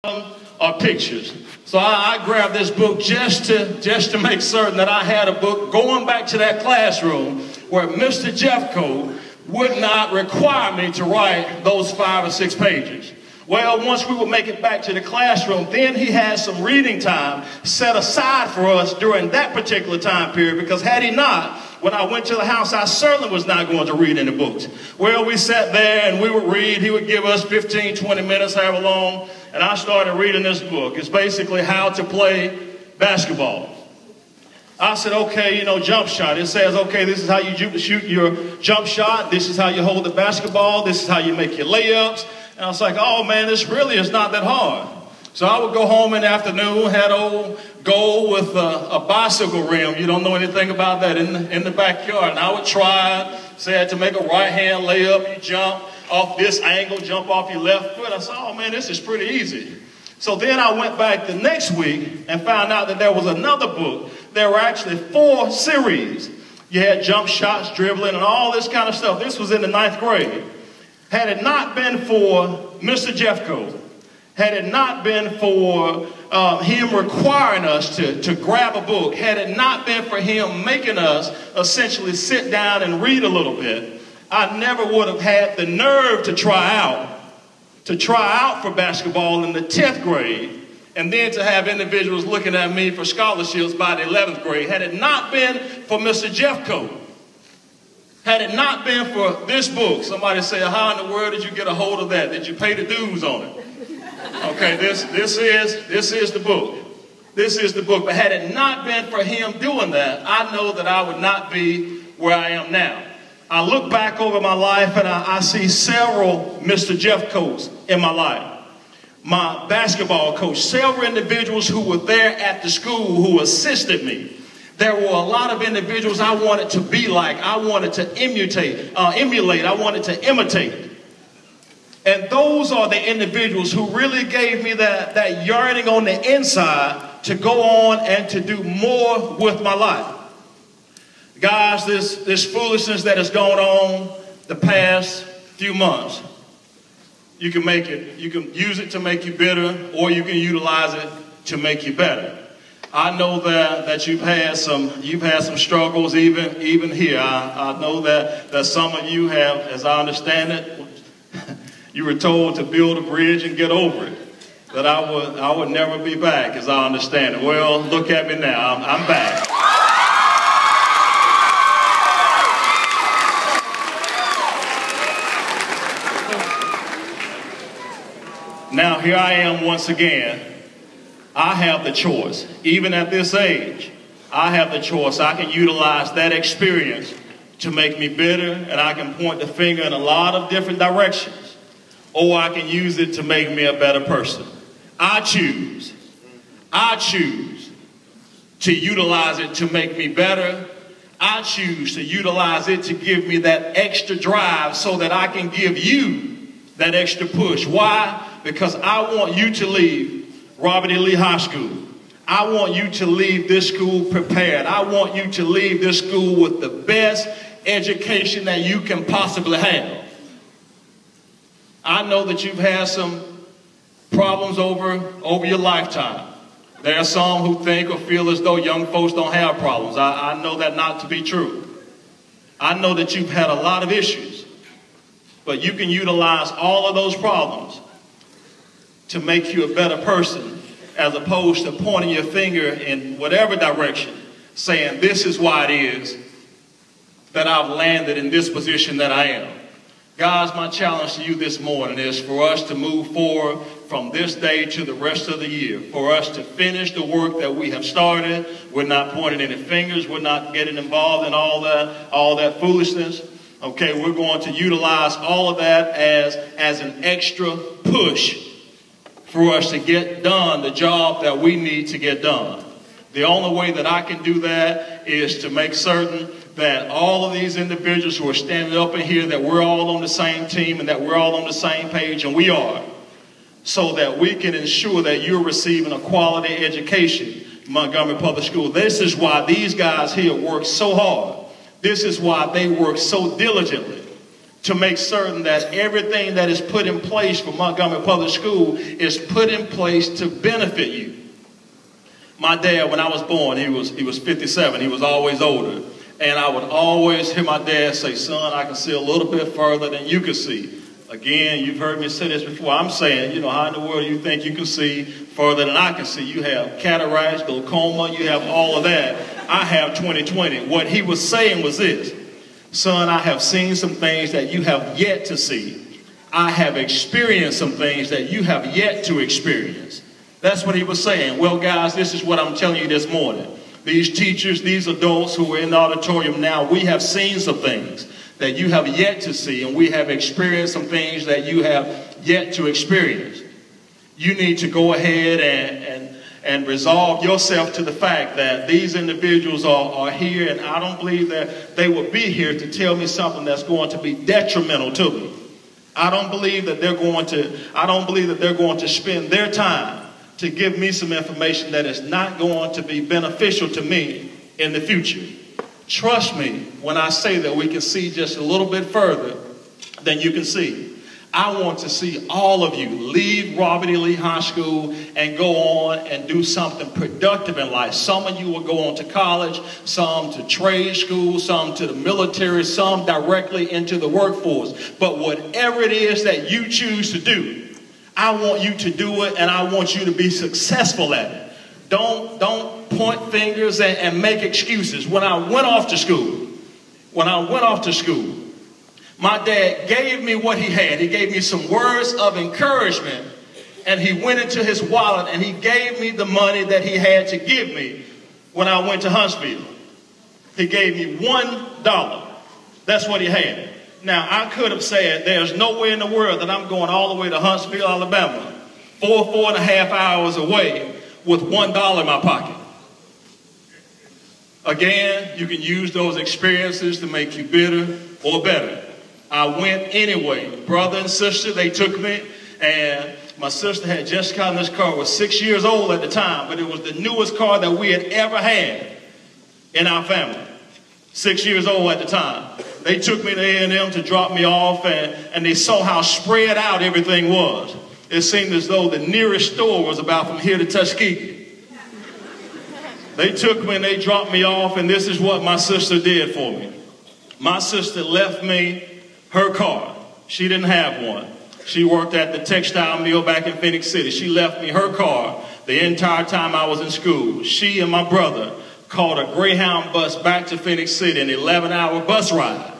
Are pictures. So I grabbed this book just to make certain that I had a book going back to that classroom where Mr. Jeffco would not require me to write those 5 or 6 pages. Well, once we would make it back to the classroom, then he had some reading time set aside for us during that particular time period, because had he not, when I went to the house, I certainly was not going to read any books. Well, we sat there and we would read. He would give us 15, 20 minutes, however long, and I started reading this book. It's basically how to play basketball. I said, okay, jump shot. It says, okay, this is how you shoot your jump shot. This is how you hold the basketball. This is how you make your layups. And I was like, oh, man, this really is not that hard. So I would go home in the afternoon, had old goal with a bicycle rim. You don't know anything about that in the backyard. And I would try, say I had to make a right-hand layup. You jump off this angle, jump off your left foot. I said, oh, man, this is pretty easy. So then I went back the next week and found out that there was another book. There were actually 4 series. You had jump shots, dribbling, and all this kind of stuff. This was in the 9th grade. Had it not been for Mr. Jeffco, had it not been for him requiring us to grab a book, had it not been for him making us essentially sit down and read a little bit, I never would have had the nerve to try out for basketball in the 10th grade, and then to have individuals looking at me for scholarships by the 11th grade. Had it not been for Mr. Jeffco, had it not been for this book, somebody say, how in the world did you get a hold of that? Did you pay the dues on it? Okay, this is the book. This is the book. But had it not been for him doing that, I know that I would not be where I am now. I look back over my life and I see several Mr. Jeffcos in my life. My basketball coach, several individuals who were there at the school who assisted me. There were a lot of individuals I wanted to be like. I wanted to emulate. I wanted to imitate. And those are the individuals who really gave me that yearning on the inside to go on and to do more with my life. Guys, this foolishness that has gone on the past few months, you can use it to make you bitter, or you can utilize it to make you better. I know that you've had some struggles even here. I know that some of you have, as I understand it, you were told to build a bridge and get over it. That I would never be back, as I understand it. Well, look at me now. I'm back. Now here I am once again. I have the choice. Even at this age, I have the choice. I can utilize that experience to make me bitter, and I can point the finger in a lot of different directions. Or I can use it to make me a better person. I choose to utilize it to make me better. I choose to utilize it to give me that extra drive so that I can give you that extra push. Why? Because I want you to leave Robert E. Lee High School. I want you to leave this school prepared. I want you to leave this school with the best education that you can possibly have. I know that you've had some problems over your lifetime. There are some who think or feel as though young folks don't have problems. I know that not to be true. I know that you've had a lot of issues, but you can utilize all of those problems to make you a better person, as opposed to pointing your finger in whatever direction, saying this is why it is that I've landed in this position that I am. Guys, my challenge to you this morning is for us to move forward from this day to the rest of the year, for us to finish the work that we have started. We're not pointing any fingers. We're not getting involved in all that foolishness. Okay, we're going to utilize all of that as an extra push for us to get done the job that we need to get done. The only way that I can do that is to make certain that all of these individuals who are standing up in here, that we're all on the same team and that we're all on the same page, and we are, so that we can ensure that you're receiving a quality education in Montgomery Public School. This is why these guys here work so hard. This is why they work so diligently to make certain that everything that is put in place for Montgomery Public School is put in place to benefit you. My dad, when I was born, he was 57. He was always older. And I would always hear my dad say, son, I can see a little bit further than you can see. Again, you've heard me say this before. I'm saying, how in the world do you think you can see further than I can see? You have cataracts, glaucoma, you have all of that. I have 20/20. What he was saying was this: son, I have seen some things that you have yet to see. I have experienced some things that you have yet to experience. That's what he was saying. Well, guys, this is what I'm telling you this morning. These teachers, these adults who are in the auditorium now, we have seen some things that you have yet to see, and we have experienced some things that you have yet to experience. You need to go ahead and resolve yourself to the fact that these individuals are here, and I don't believe that they will be here to tell me something that's going to be detrimental to me. I don't believe that they're going to spend their time to give me some information that is not going to be beneficial to me in the future. Trust me when I say that we can see just a little bit further than you can see. I want to see all of you leave Robert E. Lee High School and go on and do something productive in life. Some of you will go on to college, some to trade school, some to the military, some directly into the workforce. But whatever it is that you choose to do, I want you to do it, and I want you to be successful at it. Don't point fingers and make excuses. When I went off to school, my dad gave me what he had. He gave me some words of encouragement, and he went into his wallet and he gave me the money that he had to give me when I went to Huntsville. He gave me $1. That's what he had. Now, I could have said there's no way in the world that I'm going all the way to Huntsville, Alabama, 4.5 hours away with $1 in my pocket. Again, you can use those experiences to make you bitter or better. I went anyway. Brother and sister, they took me, and my sister had just gotten this car, was 6 years old at the time, but it was the newest car that we had ever had in our family. 6 years old at the time. They took me to A&M to drop me off, and they saw how spread out everything was. It seemed as though the nearest store was about from here to Tuskegee. They took me and they dropped me off, and this is what my sister did for me. My sister left me her car. She didn't have one. She worked at the textile mill back in Phoenix City. She left me her car the entire time I was in school. She and my brother caught a Greyhound bus back to Phoenix City, an 11-hour bus ride,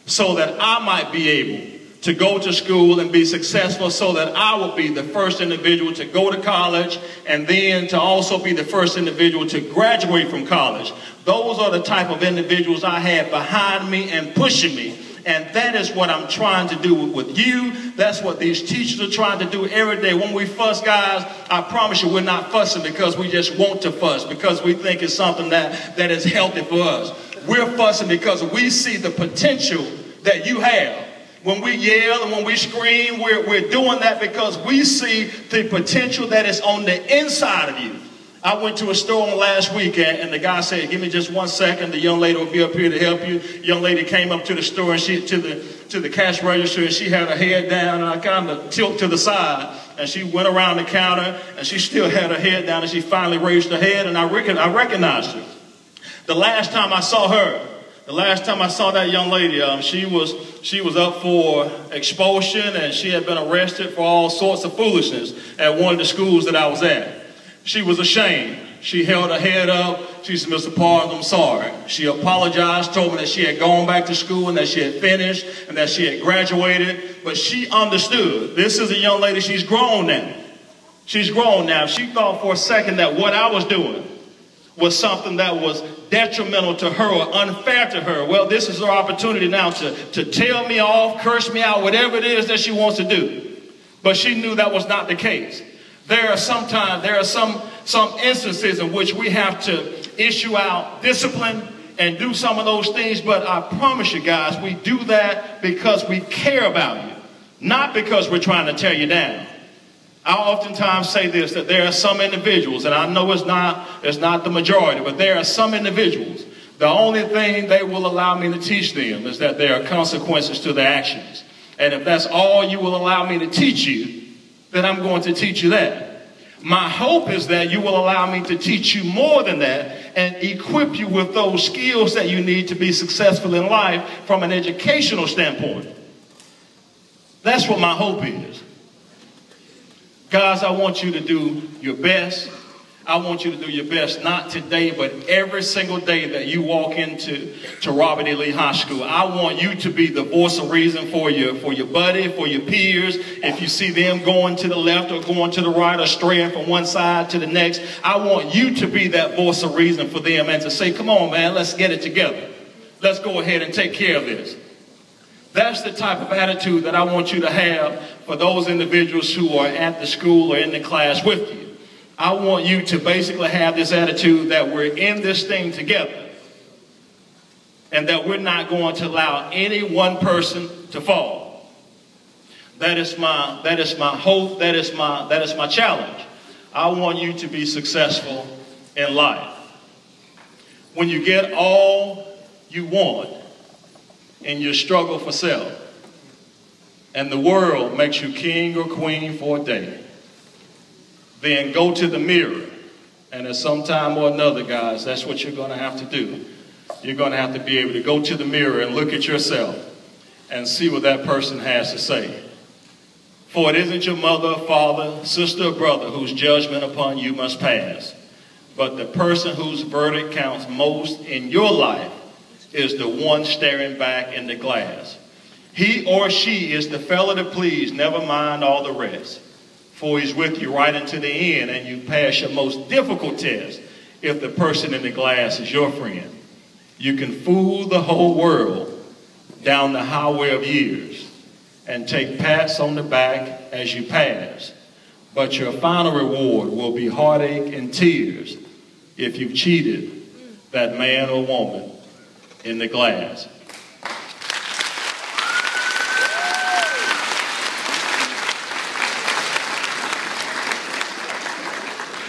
so that I might be able to go to school and be successful, so that I would be the first individual to go to college, and then to also be the first individual to graduate from college. Those are the type of individuals I had behind me and pushing me. And that is what I'm trying to do with you. That's what these teachers are trying to do every day. When we fuss, guys, I promise you we're not fussing because we just want to fuss, because we think it's something that is healthy for us. We're fussing because we see the potential that you have. When we yell and when we scream, we're doing that because we see the potential that is on the inside of you. I went to a store last week, and the guy said, give me just 1 second. The young lady will be up here to help you. The young lady came up to the store, and to the cash register, and she had her head down, and I kind of tilted to the side, and she went around the counter, and she still had her head down, and she finally raised her head, and I recognized her. The last time I saw that young lady, she was up for expulsion, and she had been arrested for all sorts of foolishness at one of the schools that I was at. She was ashamed. She held her head up. She said, Mr. Pharrams, I'm sorry. She apologized, told me that she had gone back to school and that she had finished and that she had graduated. But she understood. This is a young lady. She's grown now. She's grown now. She thought for a second that what I was doing was something that was detrimental to her or unfair to her. Well, this is her opportunity now to tell me off, curse me out, whatever it is that she wants to do. But she knew that was not the case. There are some instances in which we have to issue out discipline and do some of those things, but I promise you guys, we do that because we care about you, not because we're trying to tear you down. I oftentimes say this, that there are some individuals, and I know it's not the majority, but there are some individuals The only thing they will allow me to teach them is that there are consequences to their actions. And if that's all you will allow me to teach you, then I'm going to teach you that. My hope is that you will allow me to teach you more than that and equip you with those skills that you need to be successful in life from an educational standpoint. That's what my hope is. Guys, I want you to do your best. I want you to do your best, not today, but every single day that you walk into Robert E. Lee High School. I want you to be the voice of reason for your buddy, for your peers. If you see them going to the left or going to the right or straying from one side to the next, I want you to be that voice of reason for them and to say, come on, man, let's get it together. Let's go ahead and take care of this. That's the type of attitude that I want you to have for those individuals who are at the school or in the class with you. I want you to basically have this attitude that we're in this thing together and that we're not going to allow any one person to fall. That is my hope. That is my challenge. I want you to be successful in life. When you get all you want in your struggle for self and the world makes you king or queen for a day, then go to the mirror, and at some time or another, guys, that's what you're going to have to do. You're going to have to be able to go to the mirror and look at yourself and see what that person has to say. For it isn't your mother, father, sister, or brother whose judgment upon you must pass, but the person whose verdict counts most in your life is the one staring back in the glass. He or she is the fella to please, never mind all the rest. For he's with you right into the end, and you pass your most difficult test if the person in the glass is your friend. You can fool the whole world down the highway of years and take pats on the back as you pass, but your final reward will be heartache and tears if you've cheated that man or woman in the glass.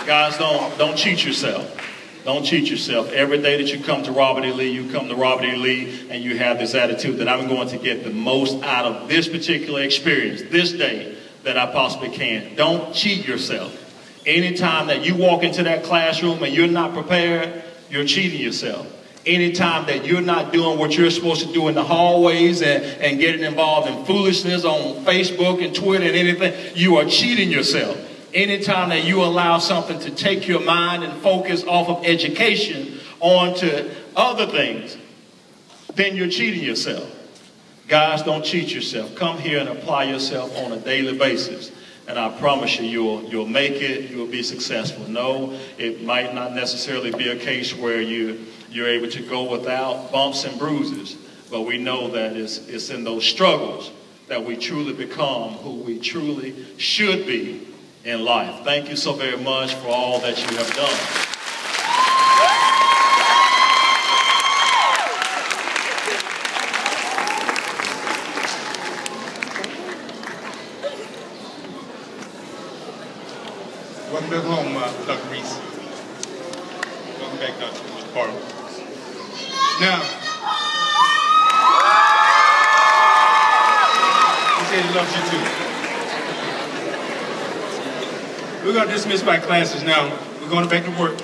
Guys, don't cheat yourself. Don't cheat yourself. Every day that you come to Robert E. Lee, you come to Robert E. Lee and you have this attitude that I'm going to get the most out of this particular experience, this day, that I possibly can. Don't cheat yourself. Anytime that you walk into that classroom and you're not prepared, you're cheating yourself. Anytime that you're not doing what you're supposed to do in the hallways and getting involved in foolishness on Facebook and Twitter and anything, you are cheating yourself. Anytime that you allow something to take your mind and focus off of education onto other things, then you're cheating yourself. Guys, don't cheat yourself. Come here and apply yourself on a daily basis. And I promise you, you'll make it, you'll be successful. No, it might not necessarily be a case where you're able to go without bumps and bruises. But we know that it's in those struggles that we truly become who we truly should be in life. Thank you so very much for all that you have done. Welcome back home, Dr. Reese. Welcome back, Dr. Pharrams. Now, he said he loves you too. We're going to dismiss by classes now. We're going back to work.